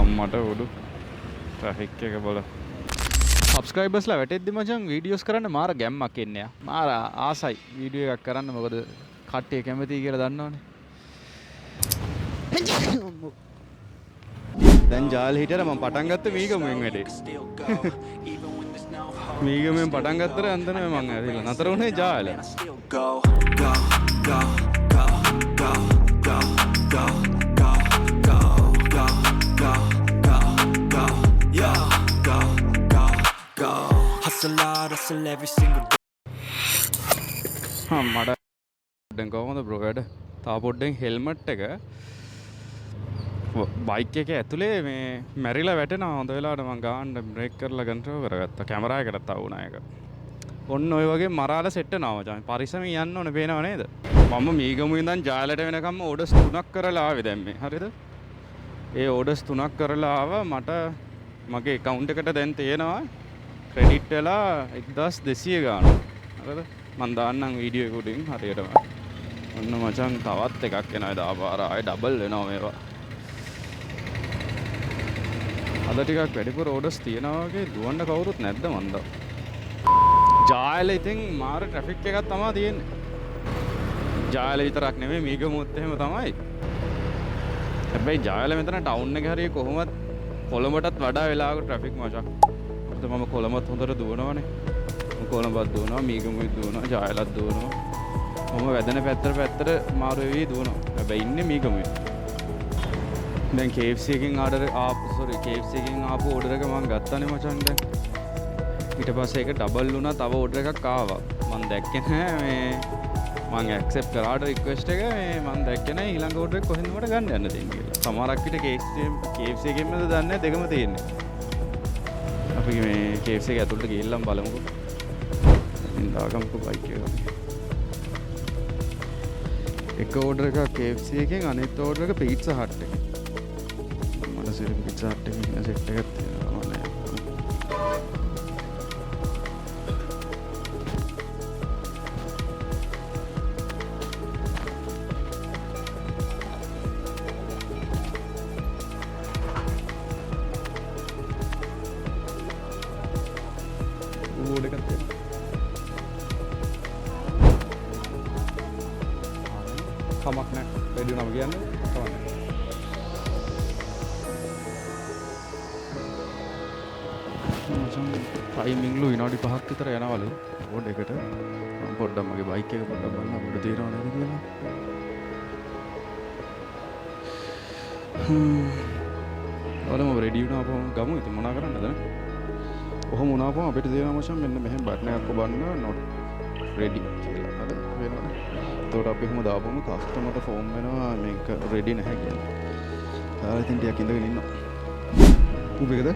අම්මට උඩු ට්‍රැෆික් එක බල සබ්ස්ක්‍රයිබර්ස්ලා වැටෙද්දි මචං වීඩියෝස් කරන්න මාර ගැම්මක් එන්නේ. මාර ආසයි වීඩියෝ එකක් කරන්න. මොකද කට්ටිය කැමතියි කියලා දන්නවනේ. දැන් ජාල හිටියට මම පටන් ගත්තේ මීගමුවෙන් වැඩේ. මීගමුවෙන් පටන් ගත්තට අන්තන මම ඇවිල්ලා නතර වුණේ ජාල. මට දැන් කොහොමද බ්‍රෝ වැඩ? තා පොඩ්ඩෙන් හෙල්මට් එක බයික් එකේ ඇතුලේ මේ මැරිලා වැටෙනවා. හොඳ වෙලාවට මම ගාන්න බ්‍රේක් කරලා කන්ට්‍රෝල් කරගත්තා. කැමරා එකටත් ආවුණා ඒක. ඔන්න ඔය වගේ මරාලා සෙට් වෙනවා මචං. පරිස්සමෙන් යන්න ඕනේ පේනව නේද? මම මීගමු ඉඳන් ජාලට වෙනකම්ම ඕඩර්ස් 3ක් කරලා ආවේ දැන් මේ. හරිද? ඒ ඕඩර්ස් 3ක් කරලා ආවා. මට මගේ account එකට දැන් තියෙනවා ක්‍රෙඩිට් වෙලා 1200 ගාන. හරිද? මම දාන්නම් වීඩියෝ එක උඩින් හරියටම. ඔන්න මචං තවත් එකක් එනවා දාපාර ආයේ ඩබල් වෙනවා මේවා. අද ටිකක් වැඩිපුර ඕඩර්ස් තියනවා වගේ දුවන්න කවුරුත් නැද්ද මන්ද? ජායල ඉතින් මාර ට්‍රැෆික් එකක් තමයි තියෙන්නේ. ජායල විතරක් නෙමෙයි මීගමුත් එහෙම තමයි. හැබැයි ජායල මෙතන ටවුන් එක හරිය කොහොමද කොළඹටත් වඩා වෙලාවක ට්‍රැෆික් මචං. මොකද මම කොළඹත් හොඳට දුවනවනේ. මම කොළඹත් දුවනවා මීගමුත් දුවනවා ජායලත් දුවනවා. මම වැදෙන පැත්තට මාරු වෙවි දුවනවා. හැබැයි ඉන්නේ මීගමුවේ. දැන් KFC එකෙන් KFC එකෙන් ආපු ඕඩර් එක මම ගත්තානේ මචං දැන්. ඊට පස්සේ ඒක ඩබල් වුණා. තව ඕඩර් එකක් ආවා. මම දැක්කේ නැහැ මේ මම ඇක්සෙප්ට් කරාට රික්වෙස්ට් එක මේ මම දැක්කේ නැහැ ඊළඟ ඕඩර් එක කොහෙන්ද මට ගන්න යන්න දෙන්නේ කියලා. සමහරක් විට KFC එකෙන්මද දන්නේ දෙකම තියෙන්නේ. අපි මේ KFC එක ඇතුළට ගිහිල්ලාම බලමුකෝ. ඉඳාගමුකෝ බයික් එක. එක ඕඩර් එකක් KFC එකෙන් අනිත් ඕඩර් එක පීට්සා හට් එකෙන්. මට සිරින් පීට්සා හට් එකෙන් ඉන්න සෙට් එකක් තියෙනවා නේ. ඕඩර් එකක් තියෙනවා. කමක් නැහැ. වැඩි වුණාම කියන්නේ කමක් නැහැ. ටයිමින්ග්ලු විනාඩි 5ක් විතර යනවලු ඕඩ් එකට. මම පොඩ්ඩක් මගේ බයික් එක පොඩ්ඩක් බලන්න අපිට තියෙනව නේද කියලා. ඔලම රෙඩි වුණාම ගමු. ඉතින් මොනා කරන්නද දැන්? ඔහොම වුණාම අපිට තියෙනවා මචං මෙන්න මෙහෙම බටන් එකක් ඔබන්න not ready කියලා. හරිද? වෙනවනේ. එතකොට අපි කොහොම දාපුවම කස්ටමර්ට ෆෝම් වෙනවා මේක රෙඩි නැහැ කියලා. ආයෙත් ඉතින් ටිකක් ඉඳගෙන ඉන්නවා. උඹේකද?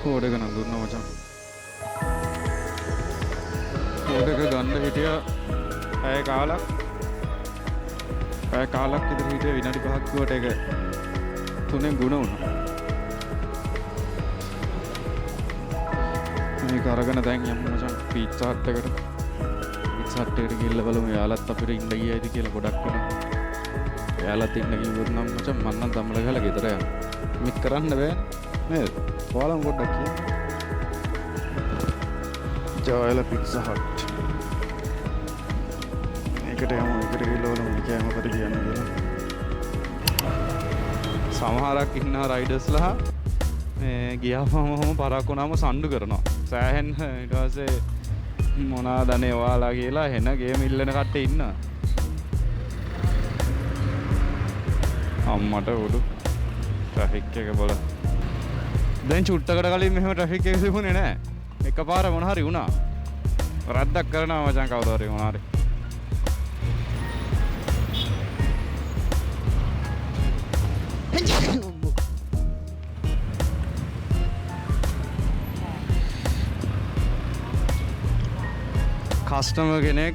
ඕඩර් එක නම් දුන්නා මචං. ඕඩර් එක ගන්න හිටියා පැය කාලක් විතර හිටියා. විනාඩි 5ක් කිව්වට ඒක 3ෙන් ගුණ වුණා. මේක අරගෙන දැන් යමු මචං පීට්සා හට් එකට. පීට්සා හට් එකට ගිහිල්ලා බලමු යාළුවත් අපිට ඉන්න ගියයිද කියලා ගොඩක් වෙනවා. යාළුවත් ඉන්න කිව්වොත් නම් මචං මම නම් තම්බල ගහලා ගෙදර යනවා. මිත් කරන්න බෑ නේද? ඔයාලම පොඩ්ඩක් කියන්න. ජායල පීට්සා හට්. ඒකට යමු. ඒකට ගිහිල්ලා බලමු මේකේ මොකද කියන්නේ කියලා. සමහරක් ඉන්නවා රයිඩර්ස්ලා මේ ගියාම පරක් වුණාම සම්ඩු කරනවා. සෑහෙන්න ඊට පස්සේ මොනවාද අනේ ඔයාලා කියලා හෙන ගේම් ඉල්ලන කට්ටිය ඉන්නවා. අම්මට උඩු ට්‍රැෆික් එක බල. දැන් චුට්ටකට කලින් මෙහෙම ට්‍රැෆික් එක තිබුණේ නැහැ. එකපාර මොන හරි වුණා. රද්දක් කරනවා මචං කවුරු හරි මොන හරි. කස්ටමර් කෙනෙක්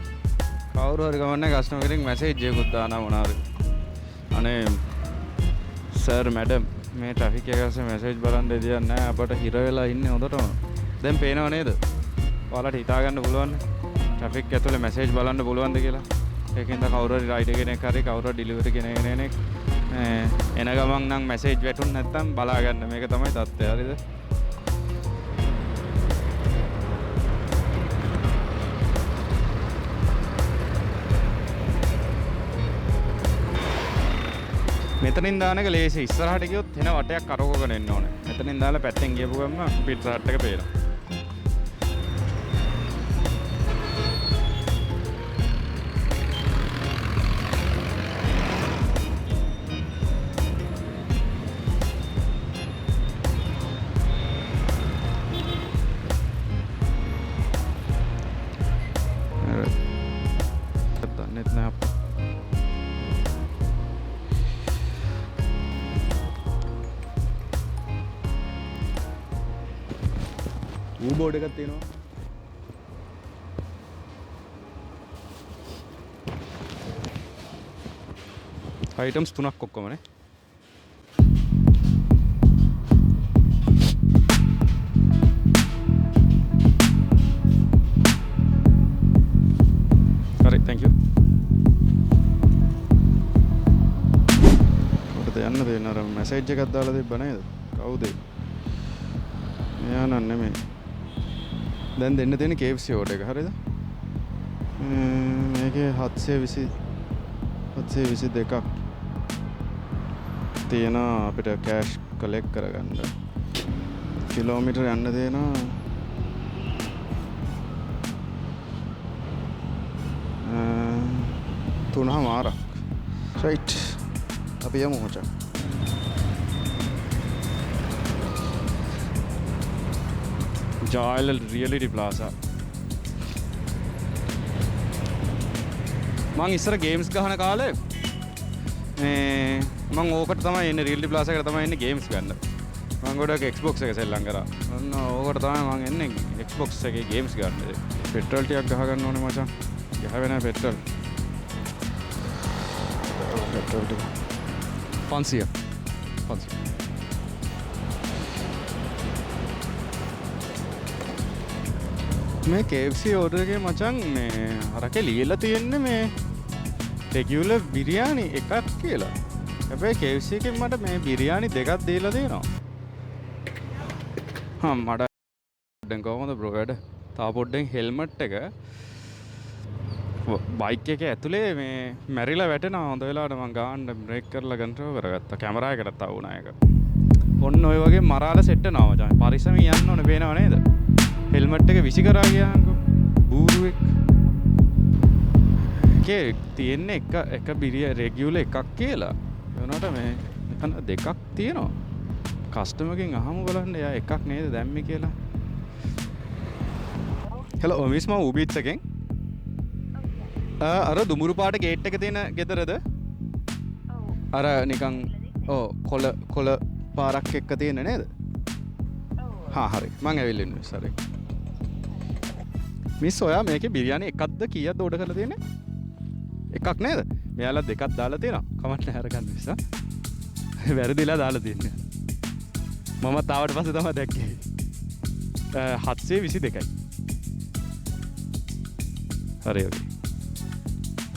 කවුරු හරි ගමන්නේ කස්ටමර් කෙනෙක් මැසේජ් එකකුත් දානවා මොන හරි. අනේ සර් මැඩම් මේ ට්‍රැෆික් එක ඇස්සේ මැසේජ් බලන් දෙයක් නැහැ අපට හිර වෙලා ඉන්නේ හොඳටම. දැන් පේනව නේද? ඔයාලට හිතා ගන්න පුළුවන්. ට්‍රැෆික් ඇතුලේ මැසේජ් බලන්න පුළුවන්ද කියලා. ඒකෙන්ද කවුරු හරි රයිඩර් කෙනෙක් හරි කවුරු හරි ඩෙලිවරි කෙනෙක් එන ගමන් නම් මැසේජ් වැටුනේ නැත්තම් බලා ගන්න. මේක තමයි තත්ත්වය. හරිද? මෙතනින් දාන එක ලේසි. ඉස්සරහට ගියොත් එන වටයක් කරකවගෙන එන්න ඕනේ. මෙතනින් දාලා පැත්තෙන් ගියපු ගමන් පිට රට් එක පේනවා. net නෑ අප්පා. ඌ බෝඩ් එකක් තියෙනවා. අයිටම්ස් 3ක් ඔක්කොමනේ. හරි thank you. ඔතට යන්න දෙන්න අර මැසේජ් එකක් දාලා තිබ්බ නේද? කවුද? මෙයා නන් නෙමෙයි. දැන් දෙන්න තියෙන KFC ඕඩර් එක හරිද? මේකේ 722ක් තියෙනවා අපිට කෑෂ් කලෙක්ට් කරගන්න. කිලෝමීටර් යන්න තියෙනවා 3මාරක්. රයිට්. අපි යමු මචං. ජායල රියලිටි ප්ලාසා. මං ඉස්සර ගේම්ස් ගහන කාලේ මං ඕකට තමයි එන්නේ රියලිටි ප්ලාසා එකට තමයි එන්නේ ගේම්ස් ගන්න. මං ගොඩක් Xbox එක සෙල්ලම් කරා. ඔන්න ඕකට තමයි මං එන්නේ Xbox එකේ ගේම්ස් ගන්න. පෙට්‍රල් ටිකක් ගහ ගන්න ඕනේ මචං. ගහවේ නැහැ පෙට්‍රල්. පෙට්‍රල් ටික 500. මේ KFC ඕඩර් එකේ මචං මේ අරකේ ලියලා තියෙන්නේ මේ රෙගියුලර් බිරියානි එකක් කියලා. හැබැයි KFC එකෙන් මට මේ බිරියානි දෙකක් දීලා දෙනවා. මට දැන් කොහොමද බ්‍රෝ වැඩ? තා පොඩ්ඩෙන් හෙල්මට් එක බයික් එකේ ඇතුලේ මේ මැරිලා වැටෙනවා. හොඳ වෙලාවට මං ගාන්න බ්‍රේක් කරලා කන්ට්‍රෝල් කරගත්තා. කැමරා එකටත් ආවුණා ඒක. ඔන්න ඔය වගේ මරාලා සෙට් වෙනවා මචං. පරිස්සමින් යන්න ඕනේ පේනව නේද? හෙල්මට් එක විසි කරා ගියාංකෝ බූරුවෙක්. ඒකේ තියෙන්නේ එක රෙගියුලර් එකක් කියලා. ඒ වුණාට මේ මෙතන දෙකක් තියෙනවා. කස්ටමර්ගෙන් අහමු බලන්න එයා එකක් නේද දැම්මේ කියලා. හෙලෝ මිස් මම Uber Eats එකෙන් අර දුමුරු පාට ගේට් එක තියෙන ගෙදරද? අර නිකන් කොළ පාරක් එක්ක තියෙන නේද? හරි මං ඇවිල්ලා ඉන්නේ සරි. මිස් ඔයා මේකේ බිරියානි එකක්ද කීයක්ද ඕඩර් කරලා තියෙන්නේ? එකක් නේද? මෙයාලා දෙකක් දාලා තියෙනවා. කමන්න අරගන්න මිස්. වැරදිලා දාලා තියන්නේ. මමත් ආවට පස්සේ තමයි දැක්කේ. 722යි. හරි ඔකේ.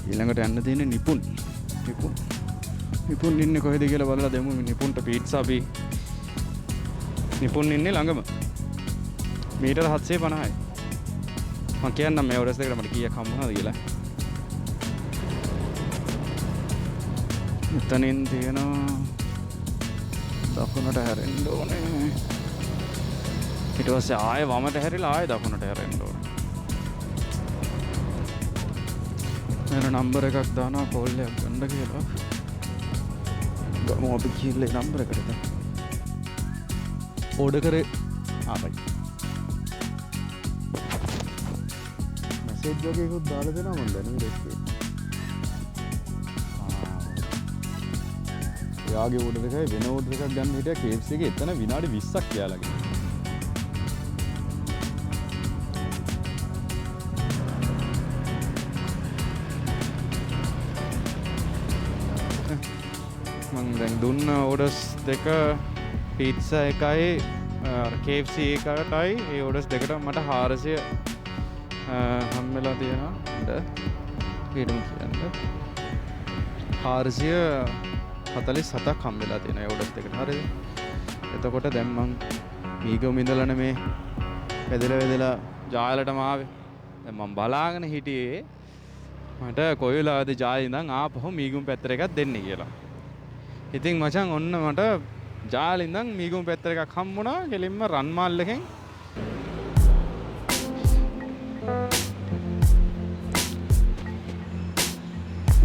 ඊළඟට යන්න තියෙන්නේ නිපුන් ඉන්නේ කොහෙද කියලා බලලා දෙමු. නිපුන්ට පීට්සා අපි නිපුන් ඉන්නේ ළඟම. මීටර 750යි. මම කියන්නම් මේ ඔඩර්ස් දෙකට මට කීයක් හම්බුණාද කියලා. එතනින් තියෙනවා දකුණට හැරෙන්න ඕනේ. ඊට පස්සේ ආයෙ වමට හැරිලා ආයෙ දකුණට හැරෙන්න ඕනේ. මම නම්බර් එකක් දානවා කෝල් එකක් ගන්න කියලා. ගමු අපි කීල්ලේ නම්බර් එකට. ඕඩර් කරේ ආපයි. මැසේජ් එකකුත් දාලා දෙනවා මම දැනුම් දෙන්නේ. යාගේ ඕඩර් එකයි වෙන ඕඩර් එකක් ගන්න හිටියා KFC එකේ එතන විනාඩි 20ක් යාලාගෙන. මං දැන් දුන්න ඕඩර්ස් දෙක පීට්සා එකයි KFC එකටයි ඒ ඕඩර්ස් දෙකට මට 400 හම්බෙලා තියෙනවා ඉඳ ඊටම කියන්න 447ක් හම්බෙලා තියෙනවා ඒ ඔඩස් දෙකට හරිද එතකොට දැන් මං මීගම ඉඳලානේ මේ වැදලා ජායලටම ආවේ දැන් මම බලාගෙන හිටියේ මට කොයි වෙලාවද ජාය ඉඳන් ආපහු මීගම පැත්තට එකක් දෙන්න කියලා ඉතින් මචං ඔන්න මට ජාල ඉඳන් මීගම පැත්තට එකක් හම්බුණා කෙලින්ම රන් මාල් එකෙන්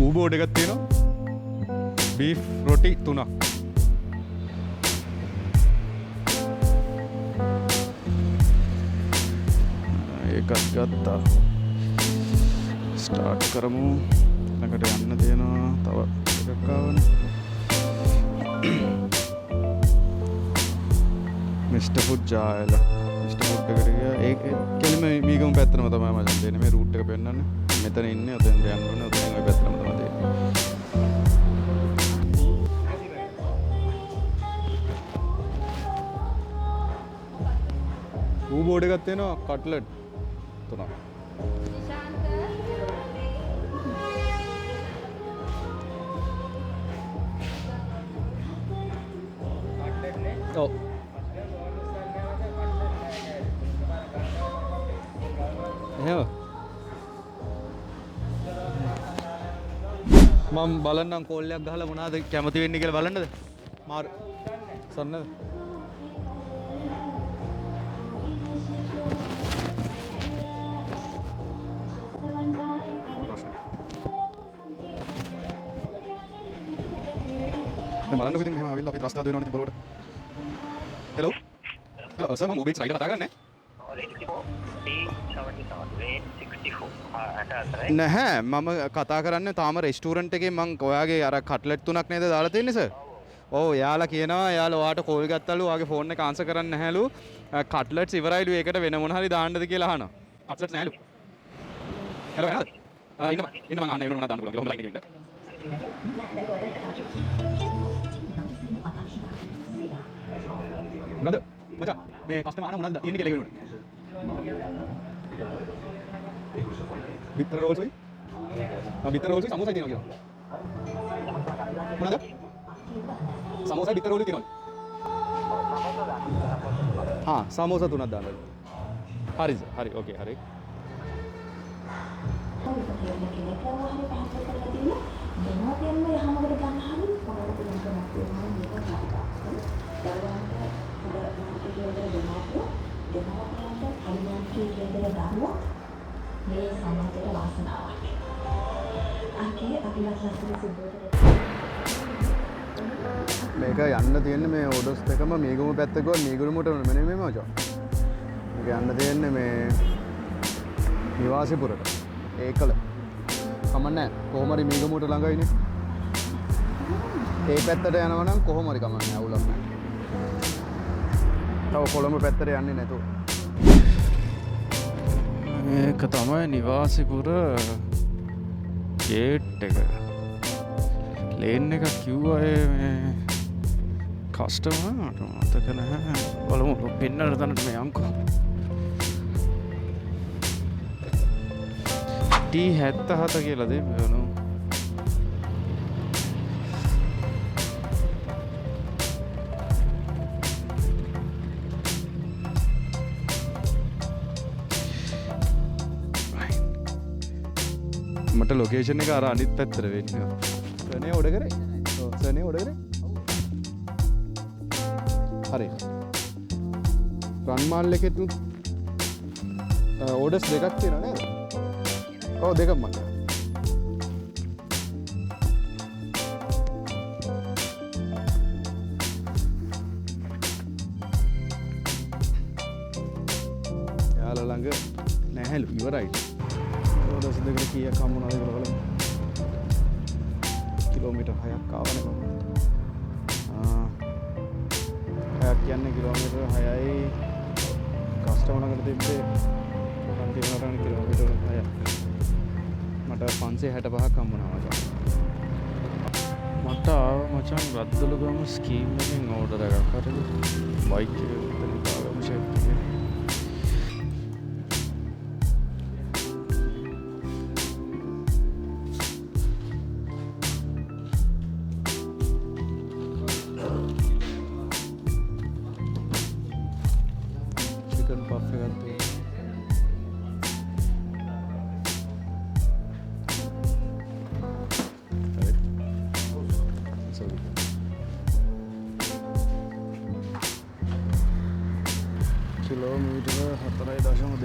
ඌබෝඩ් එකක් තියෙනවා බීෆ් රොටි 3ක් ඒකත් ගත්තා ස්ටාර්ට් කරමු ළඟට යන්න තියෙනවා තව එකක් ආවනේ මිස්ටර් ෆුඩ් ජායල මිස්ටර් ෆුඩ් එකට ගියා ඒක කෙලිම මීගම පැත්තටම තමයි මචං දෙන්නේ මේ රූට් එක පෙන්නන්නේ මෙතන ඉන්නේ ඔතෙන් යන්න ඕනේ ඔතෙන් ওই පැත්තටම තමයි දෙන්නේ ඌ බෝඩ් එකක් තියෙනවා කට්ලට් 3ක් ඔව් එහෙම මම බලන්නම් කෝල් එකක් ගහලා මොනවද කැමති වෙන්නේ කියලා බලන්නද මාර් සන්නද බලන්නකො ඉතින් මෙහෙම ආවිල්ලා අපි රස්තා දෙනවනේ ඉතින් බලවට හෙලෝ හෙලෝ සර් මම උබේ සයිඩ් කතා කරන්නේ නැහැ මම කතා කරන්නේ තාම රෙස්ටුරන්ට් එකේ මං ඔයාගේ අර කට්ලට් 3ක් නේද දාලා තියෙන්නේ සර් ඔව් එයාලා කියනවා එයාලා ඔයාට කෝල් ගත්තලු ඔයාගේ ෆෝන් එක ආන්සර් කරන්නේ නැහැලු කට්ලට්ස් ඉවරයිලු ඒකට වෙන මොන හරි දාන්නද කියලා අහනවා කට්ලට්ස් නැහැලු හෙලෝ එයාලා ඉන්න මං අහන්න වෙන මොනවද දාන්න පුළුවන් කියලා ලයින් එකේ ඉන්න මොකද මචං මේ කස්ටමර් අහන මොනවද තියෙන්නේ කියලා කියනවා bitter rolls hoy bitter rolls samosa තියෙනවා කියනවා මොනවද samosa bitter roll තියෙනවා හා samosa තුනක් දාන්න හරි හරි ඕකේ හරි මේ සමාජයට වාසනාවක්. අකේ අපි ලස්සනට මේක යන්න තියෙන්නේ මේ ඕඩර්ස් දෙකම මීගම පැත්ත ගිහුවා මීගමුට මෙන්න මේ මචං. මේක යන්න තියෙන්නේ මේ නිවාසිපුරට. ඒකල. කමන්නේ කොහොම හරි මීගමුට ළඟයිනේ. ඒ පැත්තට යනවා නම් කොහොම හරි කමන්නේ අවුලක් නැහැ. තව කොළඹ පැත්තට යන්නේ නැතුව. මේක තමයි නිවාසිපුර ගේට් එක ලේන් එක කිව්වා මේ කස්ටමර් මතක නැහැ බලමු පෙන්නන්න තැනට මේ යන්කෝ T77 කියලා දෙන්නු මට ලොකේෂන් එක අර අනිත් පැත්තට වෙන්නේ. සනේ ඔඩ කරේ. ඔව් සනේ ඔඩ කරේ. හරි. රන් මාල් එකෙත් ඕඩර්ස් දෙකක් තියෙනවා නේද? ඔව් දෙකක් මත. යාලා ළඟ නැහැලු ඉවරයි. ඕඩර්ස් දෙකට කීයක් හම්බුණාද කියලා බලමු. කිලෝමීටර් 6ක් ආවනේ මම. 6ක් කියන්නේ කිලෝමීටර් 6යි කස්ටමර් ළඟට තිබ්බේ අන්තිමට කිලෝමීටර් 6ක්. මට 565ක් හම්බුණා මචං. මට ආව මචං රද්දලුගම ස්කීම් එකෙන් ඕඩර් එකක් හරිද? බයික් එක විතර ගාවම ෂේප් එකේ.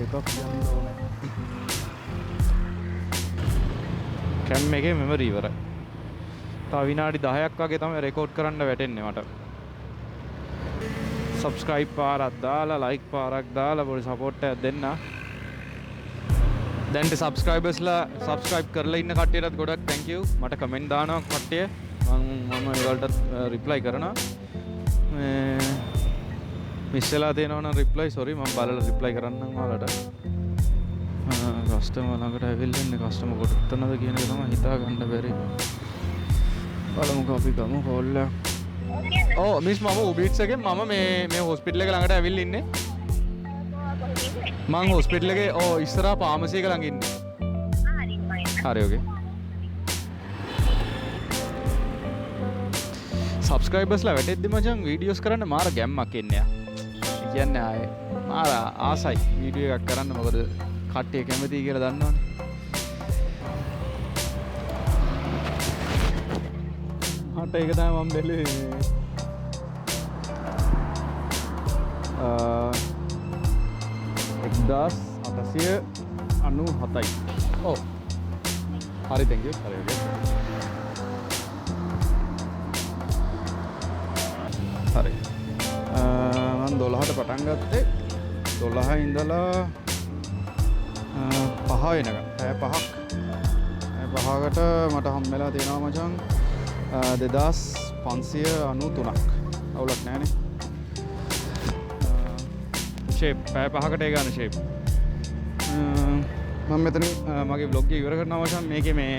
එකක් කියන්න ඕනේ. කැම් එකේ මෙමරි ඉවරයි. තව විනාඩි 10ක් වගේ තමයි රෙකෝඩ් කරන්න වැටෙන්නේ මට. subscribe පාරක් දාලා like පාරක් දාලා පොඩි support එකක් දෙන්න. දැන්ට subscribersලා subscribe කරලා ඉන්න කට්ටියටත් ගොඩක් thank you. මට comment දානවා කට්ටිය. මම ඒවලට reply කරනවා. මිස් වෙලා තියෙනවා නම් reply sorry මම බලලා reply කරන්නම් ඔයාලට. කස්ටමර් ළඟට ඇවිල්ලා ඉන්නේ කස්ටමර් කොටනද කියන එක තමයි හිතා ගන්න බැරි. බලමුකෝ අපි ගමු කෝල් එක. ඔව් මිස් මම උබීට්ස් එකෙන් මම මේ හොස්පිටල් එක ළඟට ඇවිල්ලා ඉන්නේ. මං හොස්පිටල් එකේ ඉස්සරහා ෆාමසි එක ළඟ ඉන්නේ. හරි ඔකේ. සබ්ස්ක්‍රයිබර්ස්ලා වැටෙද්දි මචං වීඩියෝස් කරන්න මාර ගැම්මක් එන්නේ යා. ඒ කියන්නේ ආයේ මාර ආසයි වීඩියෝ එකක් කරන්න මොකද කට්ටිය කැමතියි කියලා දන්නවනේ. මට ඒක තමයි මම බැලුවේ. 1897යි. ඔව්. හරි thank you. හරි ඔකේ. හරි. මම 12ට පටන් ගත්තේ 12 ඉඳලා 5 වෙනකම්. පැය 5ක්. පැය 5කට මට හම්බෙලා තියෙනවා මචං 2593ක්. අවුලක් නැහැනේ. ෂේප් පැය 5කට ඒ ගන්න ෂේප්. මම මෙතන මගේ vlog එක ඉවර කරනවා මචං. මේකේ මේ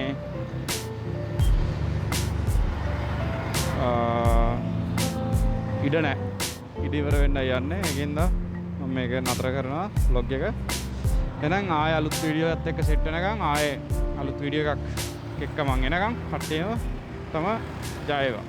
ඉඩ නැහැ. ඉඩ ඉවර වෙන්න යන්නේ. ඒකෙන්ද මම මේක නතර කරනවා vlog එක. එහෙනම් ආයෙ අලුත් වීඩියෝ එකත් එක්ක සෙට් වෙනකන් ආයෙ අලුත් වීඩියෝ එකක් එක්ක මං එනකන් කට්ටියම තම ජය වේවා.